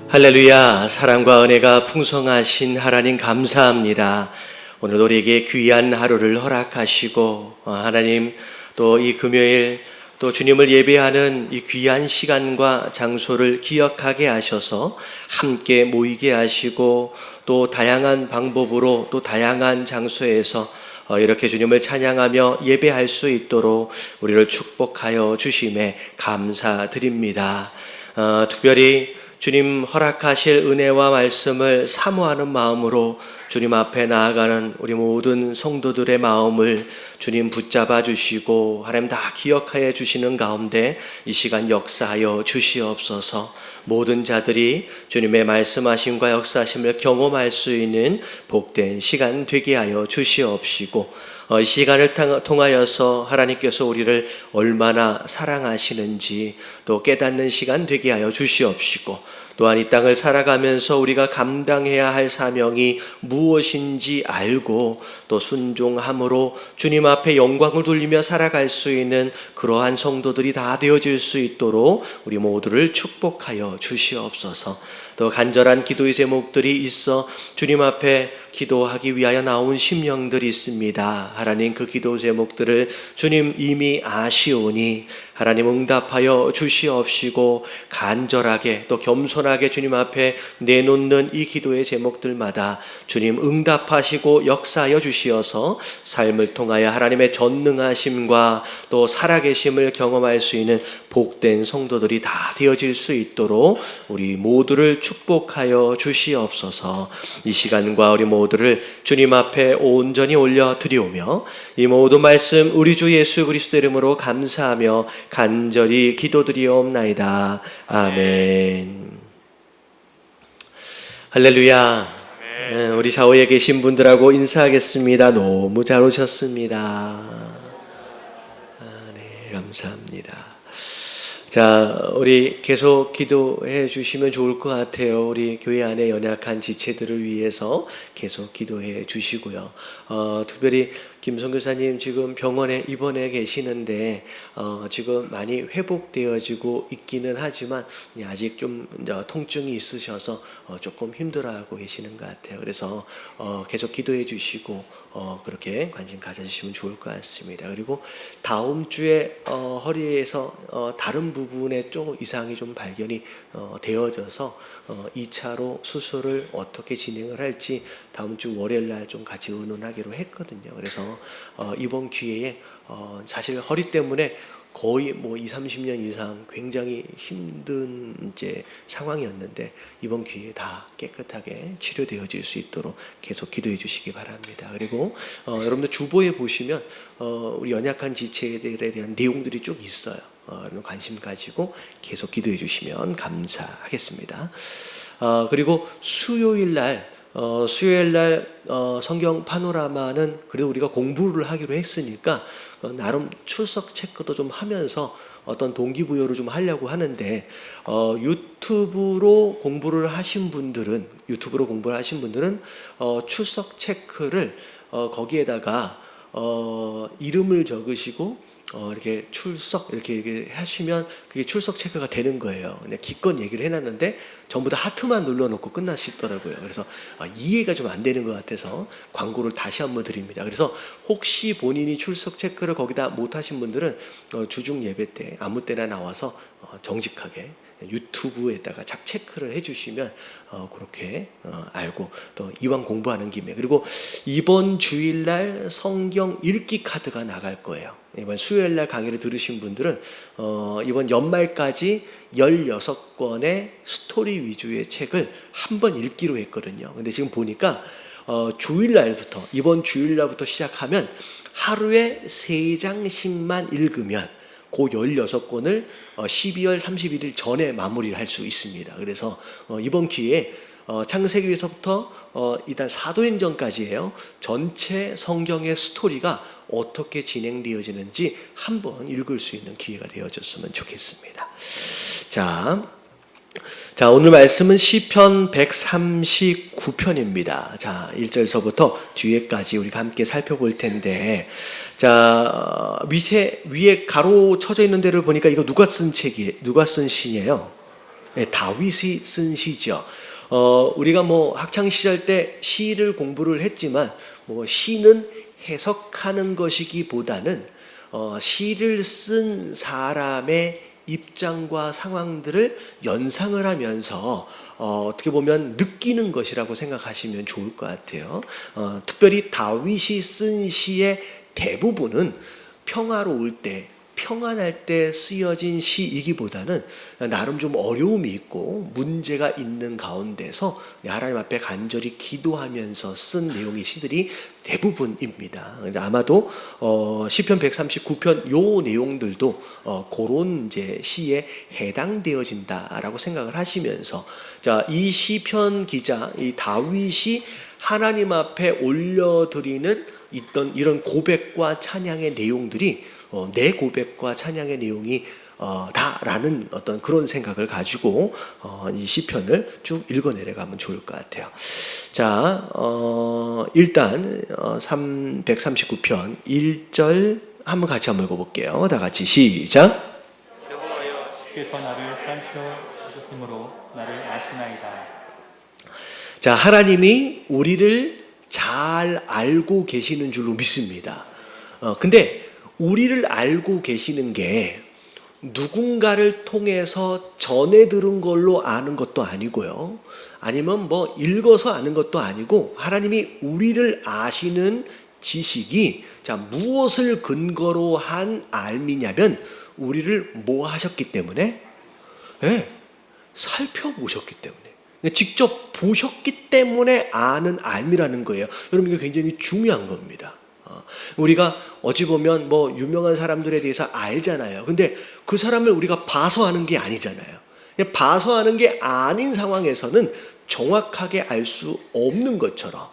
할렐루야. 사랑과 은혜가 풍성하신 하나님 감사합니다. 오늘 우리에게 귀한 하루를 허락하시고 하나님 또 이 금요일 또 주님을 예배하는 이 귀한 시간과 장소를 기억하게 하셔서 함께 모이게 하시고 또 다양한 방법으로 또 다양한 장소에서 이렇게 주님을 찬양하며 예배할 수 있도록 우리를 축복하여 주심에 감사드립니다. 특별히 주님 허락하실 은혜와 말씀을 사모하는 마음으로 주님 앞에 나아가는 우리 모든 성도들의 마음을 주님 붙잡아 주시고 하나님 다 기억하여 주시는 가운데 이 시간 역사하여 주시옵소서. 모든 자들이 주님의 말씀하심과 역사하심을 경험할 수 있는 복된 시간 되게 하여 주시옵시고 이 시간을 통하여서 하나님께서 우리를 얼마나 사랑하시는지 또 깨닫는 시간 되게 하여 주시옵시고 또한 이 땅을 살아가면서 우리가 감당해야 할 사명이 무엇인지 알고 또 순종함으로 주님 앞에 영광을 돌리며 살아갈 수 있는 그러한 성도들이 다 되어질 수 있도록 우리 모두를 축복하여 주시옵소서. 또 간절한 기도의 제목들이 있어 주님 앞에 기도하기 위하여 나온 심령들이 있습니다. 하나님 그 기도 제목들을 주님 이미 아시오니 하나님 응답하여 주시옵시고 간절하게 또 겸손하게 주님 앞에 내놓는 이 기도의 제목들마다 주님 응답하시고 역사하여 주시어서 삶을 통하여 하나님의 전능하심과 또 살아계심을 경험할 수 있는 복된 성도들이 다 되어질 수 있도록 우리 모두를 축복하여 주시옵소서. 이 시간과 우리 모두를 주님 앞에 온전히 올려드리오며 이 모든 말씀 우리 주 예수 그리스도 이름으로 감사하며 간절히 기도드리옵나이다. 아멘. 할렐루야. 우리 좌우에 계신 분들하고 인사하겠습니다. 너무 잘 오셨습니다. 네, 감사합니다. 자, 우리 계속 기도해 주시면 좋을 것 같아요. 우리 교회 안에 연약한 지체들을 위해서 계속 기도해 주시고요. 특별히 김성 교사님 지금 병원에 입원해 계시는데 지금 많이 회복되어지고 있기는 하지만 아직 좀 통증이 있으셔서 조금 힘들어하고 계시는 것 같아요. 그래서 계속 기도해 주시고 그렇게 관심 가져주시면 좋을 것 같습니다. 그리고 다음 주에 허리에서 다른 부분에 좀 이상이 좀 발견이 되어져서 2차로 수술을 어떻게 진행을 할지 다음 주 월요일 날 좀 같이 의논하기로 했거든요. 그래서 이번 기회에 사실 허리 때문에 거의 20-30년 이상 굉장히 힘든 이제 상황이었는데 이번 기회에 다 깨끗하게 치료되어질 수 있도록 계속 기도해 주시기 바랍니다. 그리고 여러분들 주보에 보시면 우리 연약한 지체들에 대한 내용들이 쭉 있어요. 여러분 관심 가지고 계속 기도해 주시면 감사하겠습니다. 그리고 수요일 날 성경 파노라마는 그래도 우리가 공부를 하기로 했으니까 나름 출석 체크도 좀 하면서 어떤 동기부여를 좀 하려고 하는데 유튜브로 공부를 하신 분들은 출석 체크를 거기에다가 이름을 적으시고 이렇게 출석 이렇게 하시면 그게 출석 체크가 되는 거예요. 근데 기껏 얘기를 해놨는데 전부 다 하트만 눌러놓고 끝나시더라고요. 그래서 이해가 좀 안 되는 것 같아서 광고를 다시 한번 드립니다. 그래서 혹시 본인이 출석 체크를 거기다 못하신 분들은 주중 예배 때 아무 때나 나와서 정직하게 유튜브에다가 체크를 해주시면 그렇게 알고 또 이왕 공부하는 김에 그리고 이번 주일날 성경 읽기 카드가 나갈 거예요. 이번 수요일날 강의를 들으신 분들은 이번 연말까지 16권의 스토리 위주의 책을 한번 읽기로 했거든요. 근데 지금 보니까 이번 주일날부터 시작하면 하루에 3장씩만 읽으면 그 16권을 12월 31일 전에 마무리를 할 수 있습니다. 그래서 이번 기회에 창세기에서부터 일단 사도행전까지예요. 전체 성경의 스토리가 어떻게 진행되어지는지 한번 읽을 수 있는 기회가 되어졌으면 좋겠습니다. 자, 오늘 말씀은 시편 139편입니다. 자, 1절서부터 뒤에까지 우리가 함께 살펴볼 텐데, 자, 위에 가로 쳐져 있는 데를 보니까 이거 누가 쓴 시예요? 네, 다윗이 쓴 시죠. 우리가 뭐 학창 시절 때 시를 공부를 했지만 뭐 시는 해석하는 것이기보다는 시를 쓴 사람의 입장과 상황들을 연상을 하면서 어떻게 보면 느끼는 것이라고 생각하시면 좋을 것 같아요. 특별히 다윗이 쓴 시의 대부분은 평화로울 때, 평안할 때 쓰여진 시이기보다는 나름 좀 어려움이 있고 문제가 있는 가운데서 하나님 앞에 간절히 기도하면서 쓴 내용의 시들이 대부분입니다. 아마도 시편 139편 요 내용들도 그런 이제 시에 해당되어진다라고 생각을 하시면서, 자, 이 시편 기자 이 다윗이 하나님 앞에 올려드리는 이런 고백과 찬양의 내용들이 내 고백과 찬양의 내용이 다라는 어떤 그런 생각을 가지고 이 시편을 쭉 읽어 내려가면 좋을 것 같아요. 자, 일단 139편 1절 한번 같이 한번 읽어볼게요. 다 같이 시작. 여호와여, 주께서 나를 살펴보심으로 나를 아시나이다. 자, 하나님이 우리를 잘 알고 계시는 줄로 믿습니다. 근데 우리를 알고 계시는 게 누군가를 통해서 전해 들은 걸로 아는 것도 아니고요. 아니면 뭐 읽어서 아는 것도 아니고, 하나님이 우리를 아시는 지식이 자, 무엇을 근거로 한 알미냐면 우리를 뭐 하셨기 때문에? 네, 살펴보셨기 때문에. 직접 보셨기 때문에 아는 알미라는 거예요. 여러분, 이게 굉장히 중요한 겁니다. 우리가 어찌 보면 뭐 유명한 사람들에 대해서 알잖아요. 근데 그 사람을 우리가 봐서 아는 게 아니잖아요. 봐서 아는 게 아닌 상황에서는 정확하게 알 수 없는 것처럼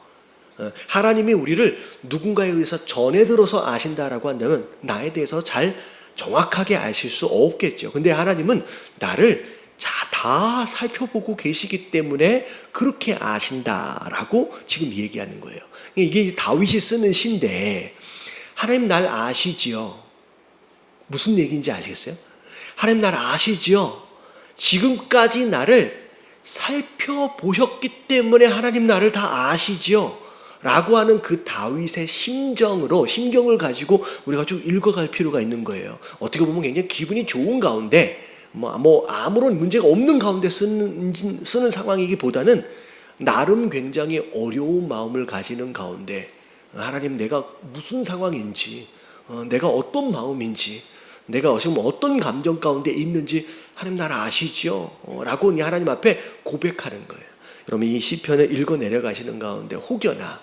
하나님이 우리를 누군가에 의해서 전해 들어서 아신다라고 한다면 나에 대해서 잘 정확하게 아실 수 없겠죠. 근데 하나님은 나를 다 살펴보고 계시기 때문에 그렇게 아신다라고 지금 얘기하는 거예요. 이게 다윗이 쓰는 시인데, 하나님 날 아시지요? 무슨 얘기인지 아시겠어요? 하나님 날 아시지요? 지금까지 나를 살펴보셨기 때문에 하나님 나를 다 아시지요? 라고 하는 그 다윗의 심경을 가지고 우리가 좀 읽어갈 필요가 있는 거예요. 어떻게 보면 굉장히 기분이 좋은 가운데 뭐 아무런 문제가 없는 가운데 쓰는 상황이기보다는 나름 굉장히 어려운 마음을 가지는 가운데, 하나님 내가 무슨 상황인지, 내가 어떤 마음인지, 내가 지금 어떤 감정 가운데 있는지 하나님 나를 아시지요? 라고 하나님 앞에 고백하는 거예요. 여러분, 이 시편을 읽어 내려가시는 가운데 혹여나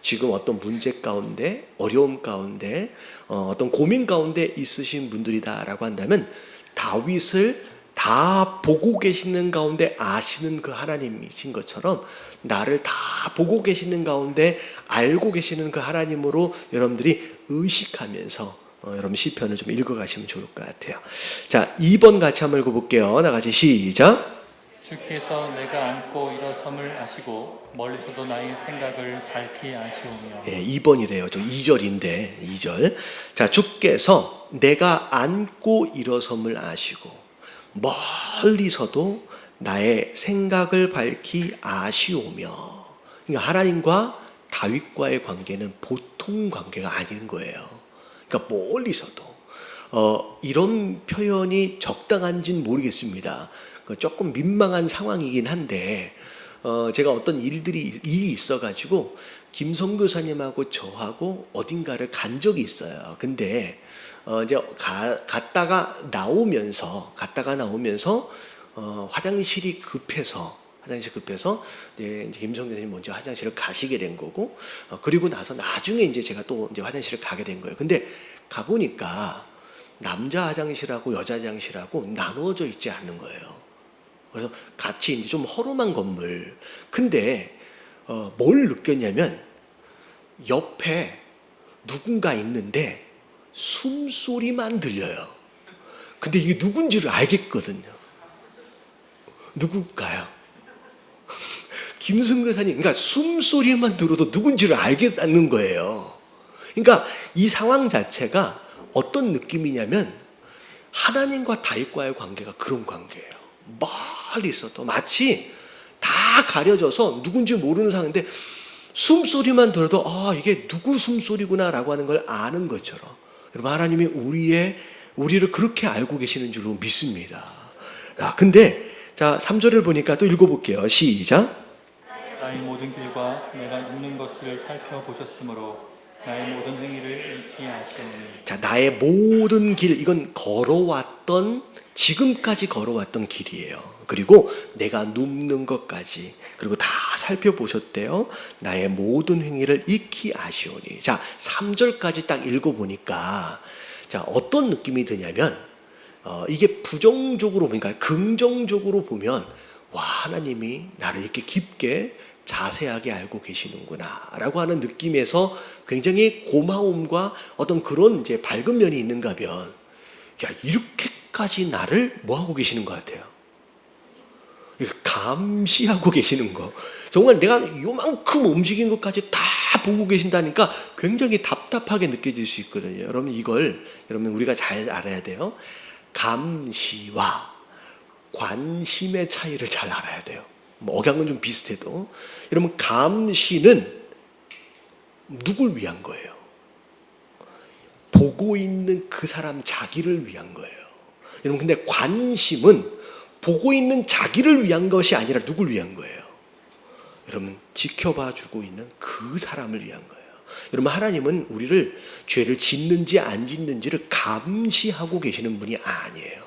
지금 어떤 문제 가운데, 어려움 가운데, 어떤 고민 가운데 있으신 분들이다라고 한다면 다윗을 다 보고 계시는 가운데 아시는 그 하나님이신 것처럼 나를 다 보고 계시는 가운데 알고 계시는 그 하나님으로 여러분들이 의식하면서 여러분 시편을 좀 읽어가시면 좋을 것 같아요. 자, 2번 같이 한번 읽어볼게요. 나같이 시작. 주께서 내가 앉고 일어섬을 아시고 멀리서도 나의 생각을 밝히 아시오며. 2번이래요. 좀 2절인데 2절. 자, 주께서 내가 앉고 일어섬을 아시고 멀리서도 나의 생각을 밝히 아시오며. 그러니까 하나님과 다윗과의 관계는 보통 관계가 아닌 거예요. 그러니까 멀리서도 이런 표현이 적당한지는 모르겠습니다. 조금 민망한 상황이긴 한데 제가 어떤 일이 있어가지고 김성 교사님하고 저하고 어딘가를 간 적이 있어요. 근데 이제 갔다가 나오면서 화장실이 급해서 이제 김성 교사님 먼저 화장실을 가시게 된 거고, 그리고 나중에 이제 제가 또 이제 화장실을 가게 된 거예요. 근데 가보니까 남자 화장실하고 여자 화장실하고 나누어져 있지 않는 거예요. 그래서 같이 이제 좀 허름한 건물. 근데 뭘 느꼈냐면 옆에 누군가 있는데 숨소리만 들려요. 근데 이게 누군지를 알겠거든요. 누굴까요? 김승교사님. 그러니까 숨소리만 들어도 누군지를 알겠다는 거예요. 그러니까 이 상황 자체가 어떤 느낌이냐면 하나님과 다윗과의 관계가 그런 관계예요. 멀리서 또 마치 다 가려져서 누군지 모르는 상황인데 숨소리만 들어도 이게 누구 숨소리구나 라고 하는 걸 아는 것처럼 여러분 하나님이 우리를 그렇게 알고 계시는 줄로 믿습니다. 근데 자 3절을 보니까 또 읽어볼게요. 시작. 나의 모든 길과 내가 있는 것을 살펴보셨으므로 나의 모든 행위를 익히 아시오니. 자, 나의 모든 길, 이건 지금까지 걸어왔던 길이에요. 그리고 내가 눕는 것까지, 그리고 다 살펴보셨대요. 나의 모든 행위를 익히 아시오니. 자, 3절까지 딱 읽어보니까, 자, 어떤 느낌이 드냐면, 이게 부정적으로 보니까, 긍정적으로 보면, 와, 하나님이 나를 이렇게 깊게 자세하게 알고 계시는구나 라고 하는 느낌에서 굉장히 고마움과 어떤 그런 이제 밝은 면이 있는가 하면 이렇게까지 나를 뭐 하고 계시는 것 같아요? 감시하고 계시는 거. 정말 내가 요만큼 움직인 것까지 다 보고 계신다니까 굉장히 답답하게 느껴질 수 있거든요. 여러분 여러분 우리가 잘 알아야 돼요. 감시와 관심의 차이를 잘 알아야 돼요. 억양은 좀 비슷해도 여러분 감시는 누굴 위한 거예요? 보고 있는 그 사람 자기를 위한 거예요. 여러분 근데 관심은 보고 있는 자기를 위한 것이 아니라 누굴 위한 거예요? 여러분 지켜봐 주고 있는 그 사람을 위한 거예요. 여러분 하나님은 우리를 죄를 짓는지 안 짓는지를 감시하고 계시는 분이 아니에요.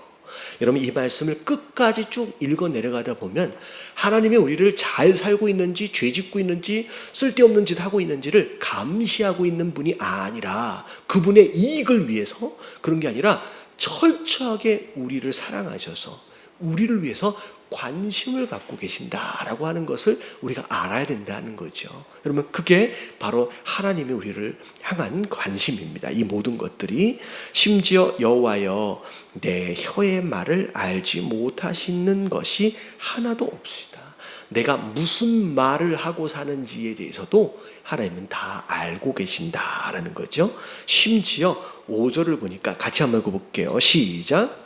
여러분 이 말씀을 끝까지 쭉 읽어 내려가다 보면 하나님이 우리를 잘 살고 있는지 죄 짓고 있는지 쓸데없는 짓 하고 있는지를 감시하고 있는 분이 아니라 그분의 이익을 위해서 그런 게 아니라 철저하게 우리를 사랑하셔서 우리를 위해서 관심을 갖고 계신다라고 하는 것을 우리가 알아야 된다는 거죠. 여러분 그게 바로 하나님이 우리를 향한 관심입니다. 이 모든 것들이 심지어 여호와여 내 혀의 말을 알지 못하시는 것이 하나도 없으시다. 내가 무슨 말을 하고 사는지에 대해서도 하나님은 다 알고 계신다라는 거죠. 심지어 5절을 보니까 같이 한번 읽어볼게요. 시작.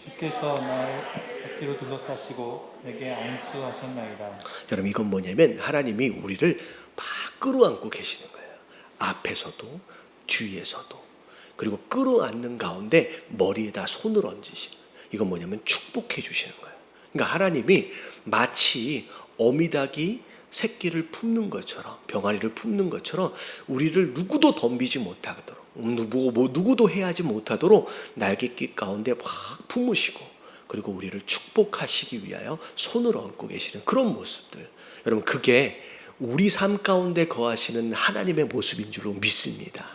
주께서 나를 앞뒤로 둘러싸시고 내게 안수하셨나이다. 여러분 이건 뭐냐면 하나님이 우리를 막 끌어안고 계시는 거예요. 앞에서도 뒤에서도 그리고 끌어안는 가운데 머리에다 손을 얹으시는 거예요. 이건 뭐냐면 축복해 주시는 거예요. 그러니까 하나님이 마치 어미닭이 새끼를 품는 것처럼 병아리를 품는 것처럼 우리를 누구도 덤비지 못하도록 누구도 해하지 못하도록 날개깃 가운데 막 품으시고 그리고 우리를 축복하시기 위하여 손을 얹고 계시는 그런 모습들. 여러분 그게 우리 삶 가운데 거하시는 하나님의 모습인 줄로 믿습니다.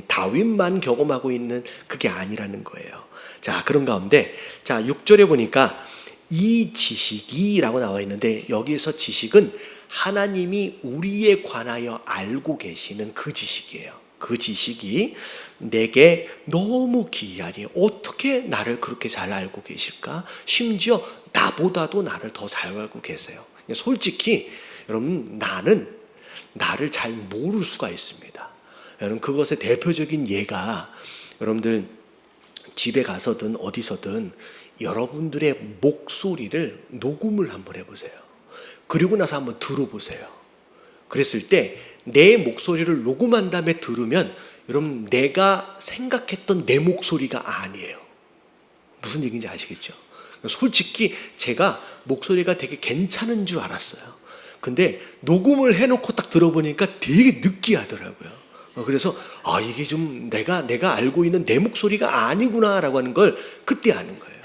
다윗만 경험하고 있는 그게 아니라는 거예요. 자 그런 가운데 자 6절에 보니까 이 지식이라고 나와 있는데 여기에서 지식은 하나님이 우리에 관하여 알고 계시는 그 지식이에요. 그 지식이 내게 너무 기이하니 어떻게 나를 그렇게 잘 알고 계실까? 심지어 나보다도 나를 더 잘 알고 계세요. 솔직히 여러분 나는 나를 잘 모를 수가 있습니다. 여러분 그것의 대표적인 예가 여러분들 집에 가서든 어디서든 여러분들의 목소리를 녹음을 한번 해보세요. 그리고 나서 한번 들어보세요. 그랬을 때 내 목소리를 녹음한 다음에 들으면 여러분 내가 생각했던 내 목소리가 아니에요. 무슨 얘기인지 아시겠죠? 솔직히 제가 목소리가 되게 괜찮은 줄 알았어요. 근데 녹음을 해놓고 딱 들어보니까 되게 느끼하더라고요. 그래서 이게 좀 내가 알고 있는 내 목소리가 아니구나라고 하는 걸 그때 아는 거예요.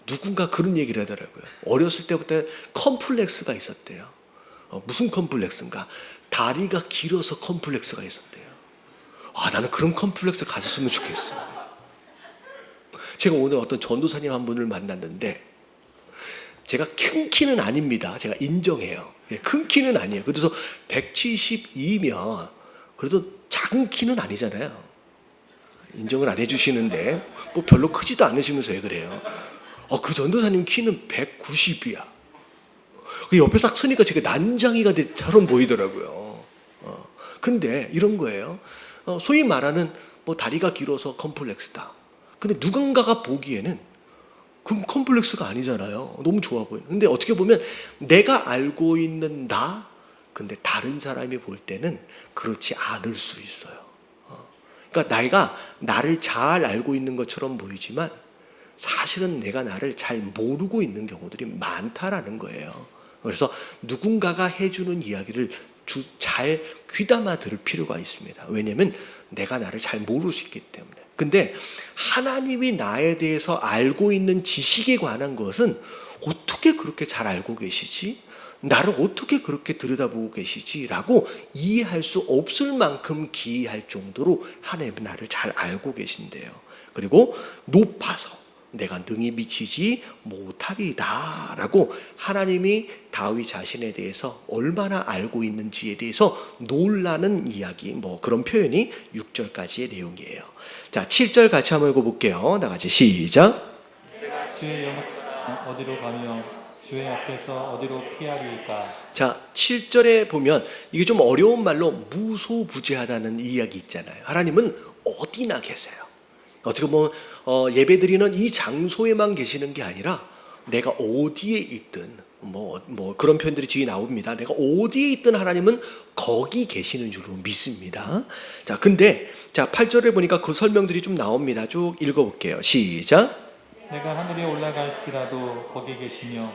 누군가 그런 얘기를 하더라고요. 어렸을 때부터 컴플렉스가 있었대요. 무슨 컴플렉스인가? 다리가 길어서 컴플렉스가 있었대요. 나는 그런 컴플렉스 가졌으면 좋겠어. 제가 오늘 어떤 전도사님 한 분을 만났는데 제가 큰 키는 아닙니다. 제가 인정해요. 큰 키는 아니에요. 그래서 172면 그래도 작은 키는 아니잖아요. 인정을 안 해주시는데 뭐 별로 크지도 않으시면서 왜 그래요? 그 전도사님 키는 190이야. 그 옆에 딱 서니까 제가 난장이가 처럼 보이더라고요. 근데 이런 거예요. 소위 말하는 뭐 다리가 길어서 컴플렉스다. 근데 누군가가 보기에는 그건 컴플렉스가 아니잖아요. 너무 좋아 보여요. 근데 어떻게 보면 내가 알고 있는 나, 근데 다른 사람이 볼 때는 그렇지 않을 수 있어요. 그러니까 내가 나를 잘 알고 있는 것처럼 보이지만 사실은 내가 나를 잘 모르고 있는 경우들이 많다라는 거예요. 그래서 누군가가 해주는 이야기를 잘 귀담아 들을 필요가 있습니다. 왜냐하면 내가 나를 잘 모를 수 있기 때문에. 근데 하나님이 나에 대해서 알고 있는 지식에 관한 것은 어떻게 그렇게 잘 알고 계시지? 나를 어떻게 그렇게 들여다보고 계시지? 라고 이해할 수 없을 만큼 기이할 정도로 하나님은 나를 잘 알고 계신대요. 그리고 높아서 내가 능히 미치지 못하리다 라고 하나님이 다윗 자신에 대해서 얼마나 알고 있는지에 대해서 놀라는 이야기, 그런 표현이 6절까지의 내용이에요. 자, 7절 같이 한번 읽어볼게요. 다 같이 시작. 주의 영은 어디로 가며 주의 앞에서 어디로 피하리이까. 자, 7절에 보면 이게 좀 어려운 말로 무소부재하다는 이야기 있잖아요. 하나님은 어디나 계세요. 어떻게 보면 예배드리는 이 장소에만 계시는 게 아니라 내가 어디에 있든 그런 표현들이 뒤에 나옵니다. 내가 어디에 있든 하나님은 거기 계시는 줄로 믿습니다. 자, 근데 8절에 보니까 그 설명들이 좀 나옵니다. 쭉 읽어볼게요. 시작. 내가 하늘에 올라갈지라도 거기 계시며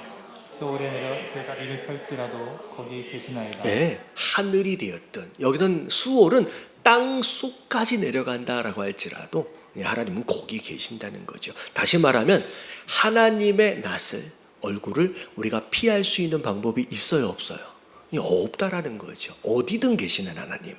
소울에 내려 제자리를 펼지라도 거기 계시나이다. 네, 하늘이 되었든 여기는 수월은 땅 속까지 내려간다라고 할지라도 하나님은 거기 계신다는 거죠. 다시 말하면 하나님의 낯을, 얼굴을 우리가 피할 수 있는 방법이 있어요, 없어요? 없다라는 거죠. 어디든 계시는 하나님.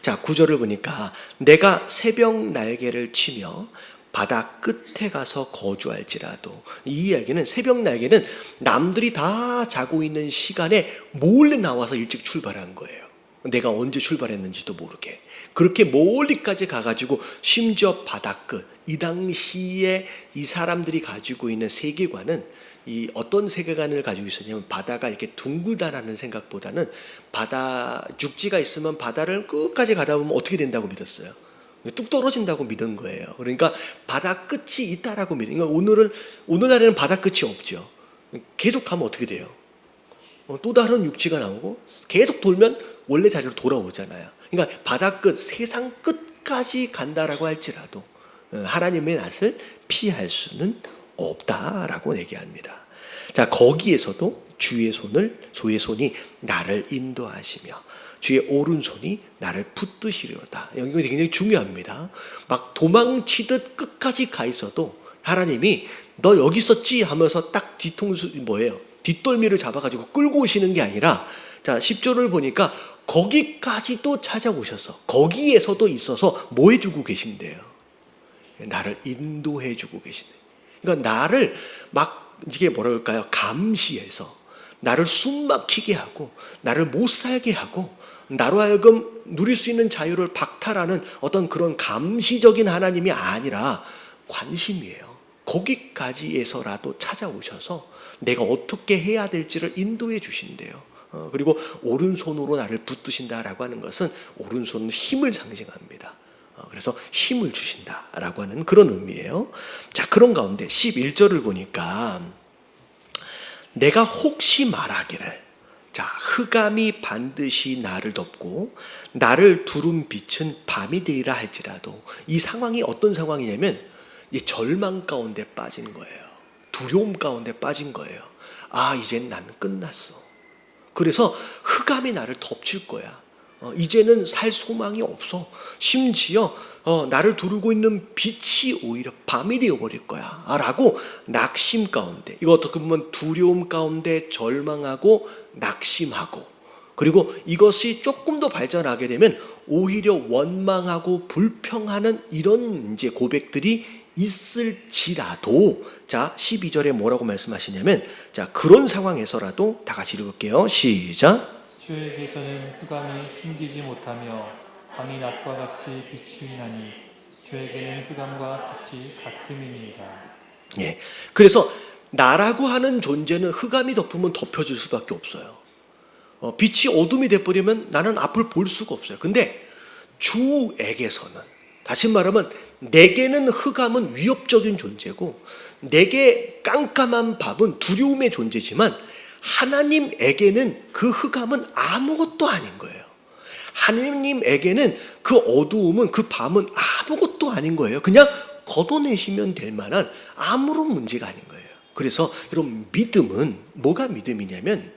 자, 9절을 보니까 내가 새벽 날개를 치며 바다 끝에 가서 거주할지라도, 이 이야기는 새벽 날개는 남들이 다 자고 있는 시간에 몰래 나와서 일찍 출발한 거예요. 내가 언제 출발했는지도 모르게 그렇게 멀리까지 가가지고 심지어 바다 끝, 이 당시에 이 사람들이 가지고 있는 세계관은 이 어떤 세계관을 가지고 있었냐면 바다가 이렇게 둥글다라는 생각보다는 바다 육지가 있으면 바다를 끝까지 가다 보면 어떻게 된다고 믿었어요? 뚝 떨어진다고 믿은 거예요. 그러니까 바다 끝이 있다라고 믿는. 그러니까 오늘날에는 바다 끝이 없죠. 계속 가면 어떻게 돼요? 또 다른 육지가 나오고 계속 돌면 원래 자리로 돌아오잖아요. 그러니까 바다 끝, 세상 끝까지 간다라고 할지라도 하나님의 낯을 피할 수는 없다라고 얘기합니다. 자, 거기에서도 주의 손이 나를 인도하시며 주의 오른손이 나를 붙드시려다. 여기 굉장히 중요합니다. 막 도망치듯 끝까지 가 있어도 하나님이 너 여기 있었지 하면서 딱 뒷덜미를 잡아가지고 끌고 오시는 게 아니라, 자, 10절을 보니까 거기까지도 찾아오셔서 거기에서도 있어서 뭐 해주고 계신대요? 나를 인도해주고 계신대요. 그러니까 나를 막 이게 감시해서 나를 숨막히게 하고 나를 못 살게 하고 나로 하여금 누릴 수 있는 자유를 박탈하는 어떤 그런 감시적인 하나님이 아니라 관심이에요. 거기까지에서라도 찾아오셔서 내가 어떻게 해야 될지를 인도해 주신대요. 그리고 오른손으로 나를 붙드신다라고 하는 것은 오른손은 힘을 상징합니다. 그래서 힘을 주신다라고 하는 그런 의미예요. 자, 그런 가운데 11절을 보니까 내가 혹시 말하기를, 자, 흑암이 반드시 나를 덮고 나를 두른 빛은 밤이 되리라 할지라도, 이 상황이 어떤 상황이냐면 이 절망 가운데 빠진 거예요. 두려움 가운데 빠진 거예요. 아, 이젠 난 끝났어. 그래서 흑암이 나를 덮칠 거야. 이제는 살 소망이 없어. 심지어 나를 두르고 있는 빛이 오히려 밤이 되어버릴 거야 라고 낙심 가운데, 이거 어떻게 보면 두려움 가운데 절망하고 낙심하고, 그리고 이것이 조금 더 발전하게 되면 오히려 원망하고 불평하는 이런 이제 고백들이 있을지라도, 자, 12절에 뭐라고 말씀하시냐면, 자, 그런 상황에서라도 다 같이 읽을게요. 시작. 주에게서는 흑암이 숨기지 못하며 밤이 낮과 같이 비추이나니 주에게는 흑암과 빛이 같음이니이다. 예. 그래서 나라고 하는 존재는 흑암이 덮으면 덮여질 수밖에 없어요. 빛이 어둠이 돼버리면 나는 앞을 볼 수가 없어요. 근데 주에게서는, 다시 말하면 내게는 흑암은 위협적인 존재고 내게 깜깜한 밤은 두려움의 존재지만 하나님에게는 그 흑암은 아무것도 아닌 거예요. 하나님에게는 그 어두움은, 그 밤은 아무것도 아닌 거예요. 그냥 걷어내시면 될 만한 아무런 문제가 아닌 거예요. 그래서 여러분, 믿음은 뭐가 믿음이냐면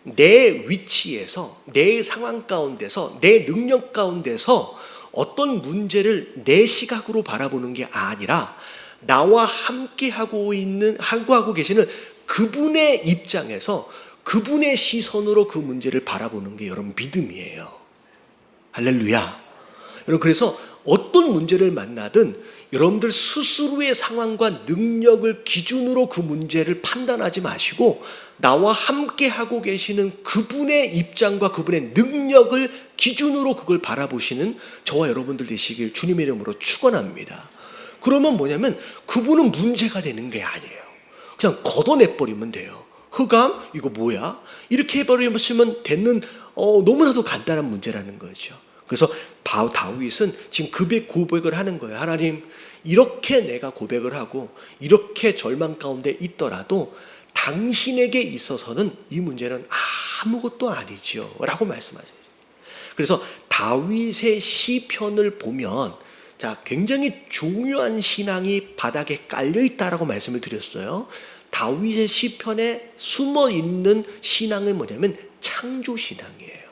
내 위치에서, 내 상황 가운데서, 내 능력 가운데서 어떤 문제를 내 시각으로 바라보는 게 아니라 나와 함께 하고 계시는 그분의 입장에서, 그분의 시선으로 그 문제를 바라보는 게 여러분 믿음이에요. 할렐루야. 여러분, 그래서 어떤 문제를 만나든 여러분들 스스로의 상황과 능력을 기준으로 그 문제를 판단하지 마시고 나와 함께 하고 계시는 그분의 입장과 그분의 능력을 기준으로 그걸 바라보시는 저와 여러분들 되시길 주님의 이름으로 축원합니다. 그러면 뭐냐면 그분은 문제가 되는 게 아니에요. 그냥 걷어내버리면 돼요. 흑암? 이거 뭐야? 이렇게 해버리면 되는 너무나도 간단한 문제라는 거죠. 그래서 다윗은 지금 고백을 하는 거예요. 하나님, 이렇게 내가 고백을 하고 이렇게 절망 가운데 있더라도 당신에게 있어서는 이 문제는 아무것도 아니지요 라고 말씀하세요. 그래서 다윗의 시편을 보면 굉장히 중요한 신앙이 바닥에 깔려있다라고 말씀을 드렸어요. 다윗의 시편에 숨어있는 신앙은 뭐냐면 창조신앙이에요.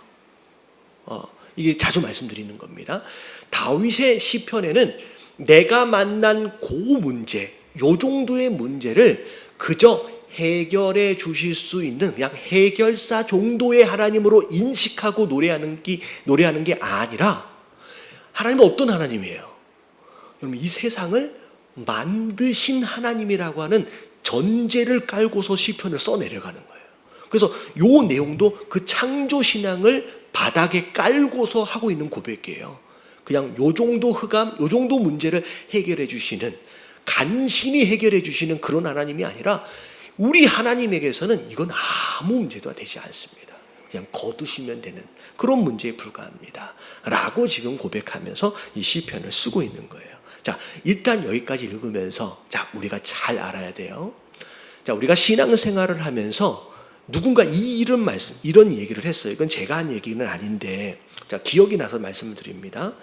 이게 자주 말씀드리는 겁니다. 다윗의 시편에는 내가 만난 그 문제, 요 정도의 문제를 그저 해결해 주실 수 있는 그냥 해결사 정도의 하나님으로 인식하고 노래하는 게 아니라 하나님은 어떤 하나님이에요? 여러분, 이 세상을 만드신 하나님이라고 하는 전제를 깔고서 시편을 써내려가는 거예요. 그래서 요 내용도 그 창조신앙을 바닥에 깔고서 하고 있는 고백이에요. 그냥 요 정도 흑암, 요 정도 문제를 해결해 주시는, 간신히 해결해 주시는 그런 하나님이 아니라 우리 하나님에게서는 이건 아무 문제도 되지 않습니다. 그냥 거두시면 되는 그런 문제에 불과합니다 라고 지금 고백하면서 이 시편을 쓰고 있는 거예요. 일단 여기까지 읽으면서 우리가 잘 알아야 돼요. 우리가 신앙생활을 하면서 누군가 이런 얘기를 했어요. 이건 제가 한 얘기는 아닌데 기억이 나서 말씀을 드립니다.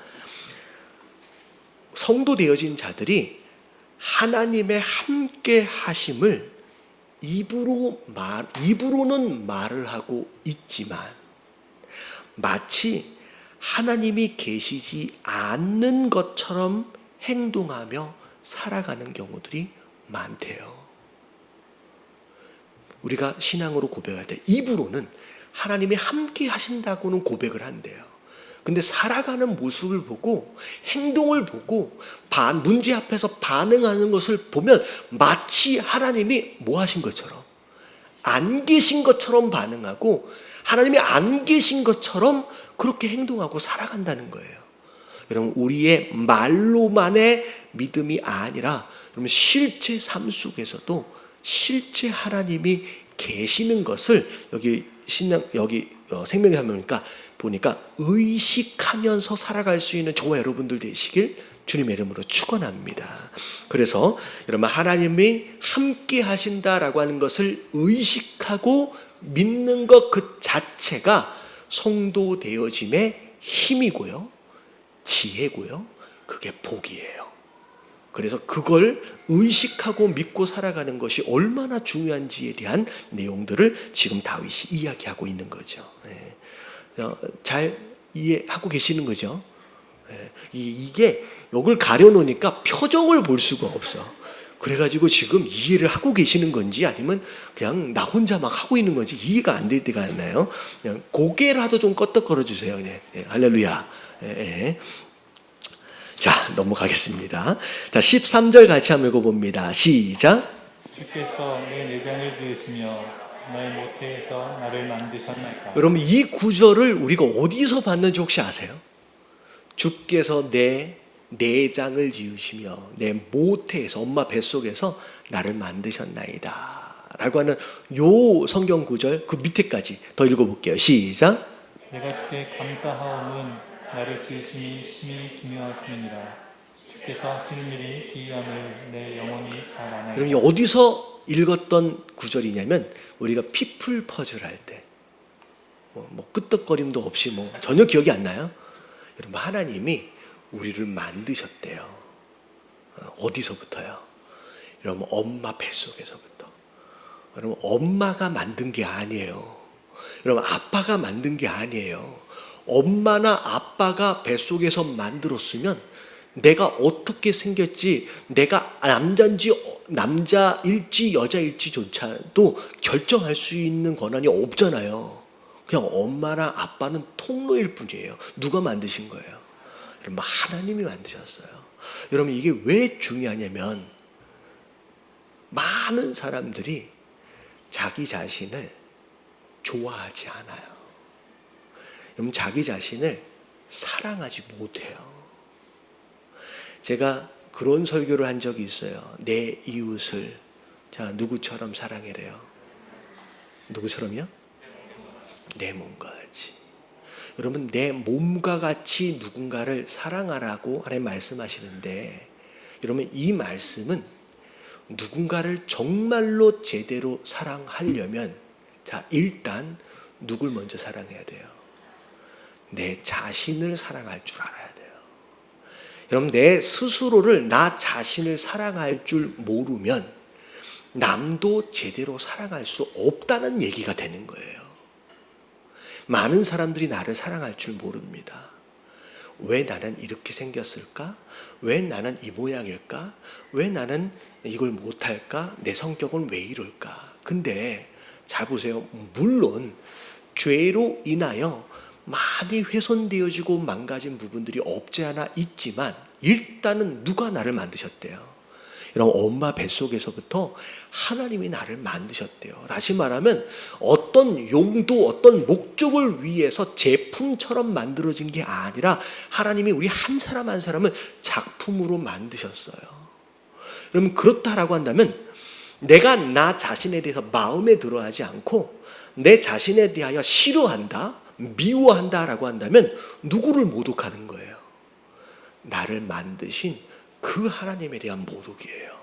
성도 되어진 자들이 하나님의 함께 하심을 입으로는 말을 하고 있지만 마치 하나님이 계시지 않는 것처럼 행동하며 살아가는 경우들이 많대요. 우리가 신앙으로 고백할 때 입으로는 하나님이 함께 하신다고는 고백을 한대요. 근데 살아가는 모습을 보고 행동을 보고 문제 앞에서 반응하는 것을 보면 마치 하나님이 뭐 하신 것처럼, 안 계신 것처럼 반응하고 하나님이 안 계신 것처럼 그렇게 행동하고 살아간다는 거예요. 여러분, 우리의 말로만의 믿음이 아니라 여러분 실제 삶 속에서도 실제 하나님이 계시는 것을 여기 생명의 삶이니까 보니까 의식하면서 살아갈 수 있는 저와 여러분들 되시길 주님의 이름으로 축원합니다. 그래서 여러분, 하나님이 함께 하신다라고 하는 것을 의식하고 믿는 것 그 자체가 성도 되어짐의 힘이고요, 지혜고요, 그게 복이에요. 그래서 그걸 의식하고 믿고 살아가는 것이 얼마나 중요한지에 대한 내용들을 지금 다윗이 이야기하고 있는 거죠. 잘 이해하고 계시는 거죠? 이게 여기를 가려놓으니까 표정을 볼 수가 없어. 그래가지고 지금 이해를 하고 계시는 건지 아니면 그냥 나 혼자 막 하고 있는 건지 이해가 안 될 때가 있나요? 그냥 고개라도 좀 껐덕거려 주세요. 할렐루야. 자, 넘어가겠습니다. 13절 같이 한번 읽어봅니다. 시작. 주께서 내 내장을 지으시며 나의 모태에서 나를 만드셨나이다. 여러분, 이 구절을 우리가 어디서 봤는지 혹시 아세요? 주께서 내 내장을 지으시며 내 모태에서, 엄마 뱃속에서 나를 만드셨나이다 라고 하는 요 성경 구절 그 밑에까지 더 읽어볼게요. 시작. 내가 주께 감사하오는 나를 지으심이 심히 기묘하심이니라. 주께서 하시는 일이 기이함을 내 영혼이 잘 아나이다. 여러분 어디서 읽었던 구절이냐면 우리가 피플 퍼즐 할 때 뭐 끄떡거림도 없이 전혀 기억이 안 나요? 여러분 하나님이 우리를 만드셨대요. 어디서부터요? 여러분 엄마 뱃속에서부터. 여러분 엄마가 만든 게 아니에요. 여러분 아빠가 만든 게 아니에요. 엄마나 아빠가 뱃속에서 만들었으면 내가 어떻게 생겼지, 내가 남자일지 여자일지조차도 결정할 수 있는 권한이 없잖아요. 그냥 엄마랑 아빠는 통로일 뿐이에요. 누가 만드신 거예요? 여러분 하나님이 만드셨어요. 여러분 이게 왜 중요하냐면 많은 사람들이 자기 자신을 좋아하지 않아요. 여러분 자기 자신을 사랑하지 못해요. 제가 그런 설교를 한 적이 있어요. 내 이웃을 누구처럼 사랑해래요? 누구처럼요? 내 몸과 같이. 여러분 내 몸과 같이 누군가를 사랑하라고 하나님 말씀하시는데, 여러분 이 말씀은 누군가를 정말로 제대로 사랑하려면 일단 누굴 먼저 사랑해야 돼요? 내 자신을 사랑할 줄 알아야 돼요. 여러분 내 스스로를, 나 자신을 사랑할 줄 모르면 남도 제대로 사랑할 수 없다는 얘기가 되는 거예요. 많은 사람들이 나를 사랑할 줄 모릅니다. 왜 나는 이렇게 생겼을까? 왜 나는 이 모양일까? 왜 나는 이걸 못할까? 내 성격은 왜 이럴까? 근데 잘 보세요. 물론 죄로 인하여 많이 훼손되어지고 망가진 부분들이 없지 않아 있지만 일단은 누가 나를 만드셨대요? 여러분 엄마 뱃속에서부터 하나님이 나를 만드셨대요. 다시 말하면 어떤 용도, 어떤 목적을 위해서 제품처럼 만들어진 게 아니라 하나님이 우리 한 사람 한 사람을 작품으로 만드셨어요. 여러분 그렇다라고 한다면 내가 나 자신에 대해서 마음에 들어하지 않고 내 자신에 대하여 싫어한다, 미워한다라고 한다면 누구를 모독하는 거예요? 나를 만드신 그 하나님에 대한 모독이에요.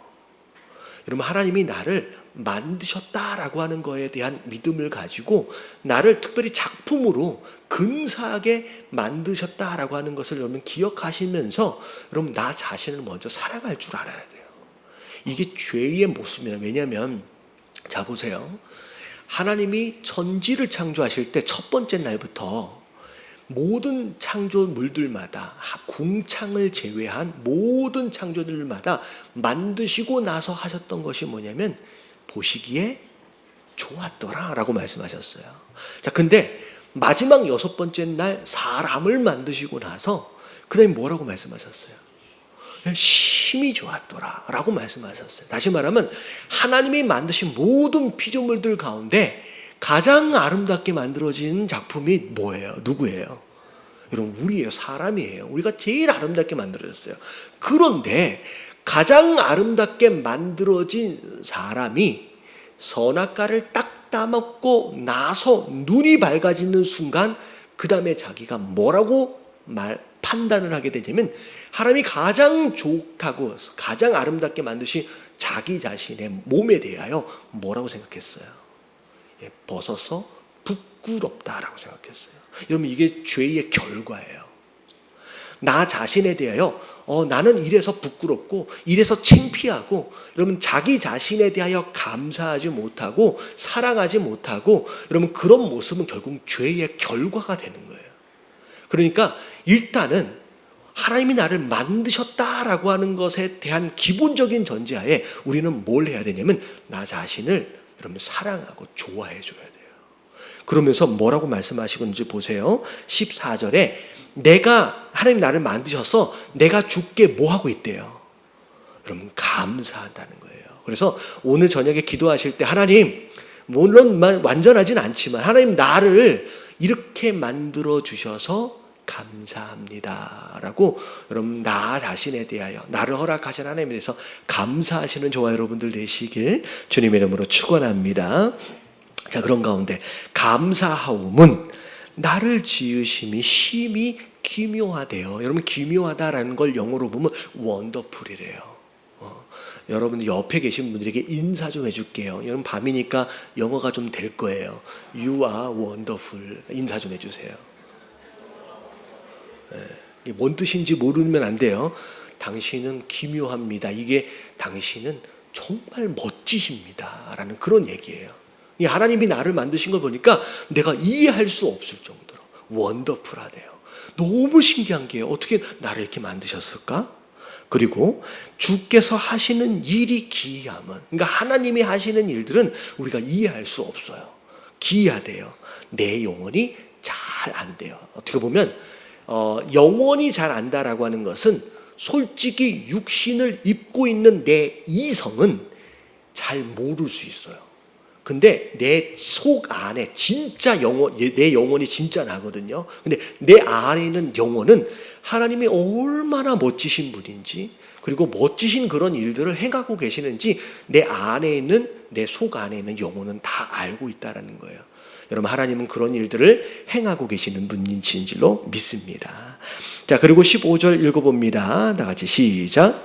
여러분 하나님이 나를 만드셨다라고 하는 거에 대한 믿음을 가지고 나를 특별히 작품으로 근사하게 만드셨다라고 하는 것을 여러분 기억하시면서 여러분 나 자신을 먼저 사랑할 줄 알아야 돼요. 이게 죄의 모습이에요. 왜냐하면 자 보세요. 하나님이 천지를 창조하실 때 첫 번째 날부터 모든 창조물들마다 궁창을 제외한 모든 창조들마다 만드시고 나서 하셨던 것이 뭐냐면 보시기에 좋았더라 라고 말씀하셨어요. 자, 근데 마지막 6번째 날 사람을 만드시고 나서 그 다음에 뭐라고 말씀하셨어요? 심히 좋았더라 라고 말씀하셨어요. 다시 말하면 하나님이 만드신 모든 피조물들 가운데 가장 아름답게 만들어진 작품이 뭐예요? 누구예요? 여러분 우리예요. 사람이에요. 우리가 제일 아름답게 만들어졌어요. 그런데 가장 아름답게 만들어진 사람이 선악과를 딱 따먹고 나서 눈이 밝아지는 순간 그 다음에 자기가 뭐라고 판단을 하게 되냐면 하나님이 가장 좋다고 가장 아름답게 만드신 자기 자신의 몸에 대하여 뭐라고 생각했어요? 벗어서 부끄럽다라고 생각했어요. 여러분 이게 죄의 결과예요. 나 자신에 대하여 나는 이래서 부끄럽고 이래서 창피하고, 여러분 자기 자신에 대하여 감사하지 못하고 사랑하지 못하고, 여러분 그런 모습은 결국 죄의 결과가 되는 거예요. 그러니까 일단은 하나님이 나를 만드셨다라고 하는 것에 대한 기본적인 전제하에 우리는 뭘 해야 되냐면 나 자신을 여러분 사랑하고 좋아해 줘야 돼요. 그러면서 뭐라고 말씀하시는지 보세요. 14절에 하나님 나를 만드셔서 내가 주께 뭐 하고 있대요? 여러분 감사한다는 거예요. 그래서 오늘 저녁에 기도하실 때 하나님, 물론 완전하진 않지만 하나님 나를 이렇게 만들어 주셔서 감사합니다 라고 여러분 나 자신에 대하여 나를 허락하신 하나님에 대해서 감사하시는 저와 여러분들 되시길 주님의 이름으로 축원합니다. 자, 그런 가운데 감사하움은 나를 지으심이 심히 기묘하대요. 여러분 기묘하다라는 걸 영어로 보면 원더풀이래요. 여러분 옆에 계신 분들에게 인사 좀 해줄게요. 여러분 밤이니까 영어가 좀 될 거예요. You are wonderful. 인사 좀 해주세요. 이게 뭔 뜻인지 모르면 안 돼요. 당신은 기묘합니다. 이게 당신은 정말 멋지십니다. 라는 그런 얘기예요. 이 하나님이 나를 만드신 걸 보니까 내가 이해할 수 없을 정도로 원더풀하대요. 너무 신기한 게 어떻게 나를 이렇게 만드셨을까? 그리고 주께서 하시는 일이 기이함은, 그러니까 하나님이 하시는 일들은 우리가 이해할 수 없어요. 기이하대요. 내 영혼이 잘 안돼요. 어떻게 보면 영혼이 잘 안다라고 하는 것은 솔직히 육신을 입고 있는 내 이성은 잘 모를 수 있어요. 근데 내 속 안에 진짜 내 영혼이 진짜 나거든요. 근데 내 안에 있는 영혼은 하나님이 얼마나 멋지신 분인지, 그리고 멋지신 그런 일들을 행하고 계시는지 내 안에 있는, 내 속 안에 있는 영혼은 다 알고 있다라는 거예요. 여러분, 하나님은 그런 일들을 행하고 계시는 분인 줄로 믿습니다. 자, 그리고 15절 읽어봅니다. 다 같이 시작.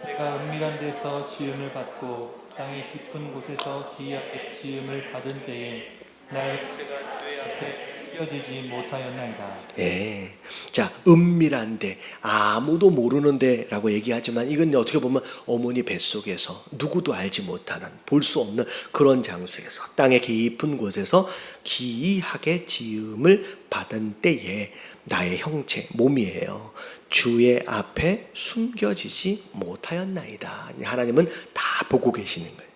내가 은밀한 데서 지음을 받고 땅의 깊은 곳에서 기이하게 지음을 받은 때에 나의 죄가 주의 앞에 숨겨지지 못하였나이다. 예. 자, 은밀한데, 아무도 모르는데 라고 얘기하지만 이건 어떻게 보면 어머니 뱃속에서 누구도 알지 못하는, 볼 수 없는 그런 장소에서, 땅의 깊은 곳에서 기이하게 지음을 받은 때에 나의 형체, 몸이에요, 주의 앞에 숨겨지지 못하였나이다. 하나님은 다 보고 계시는 거예요.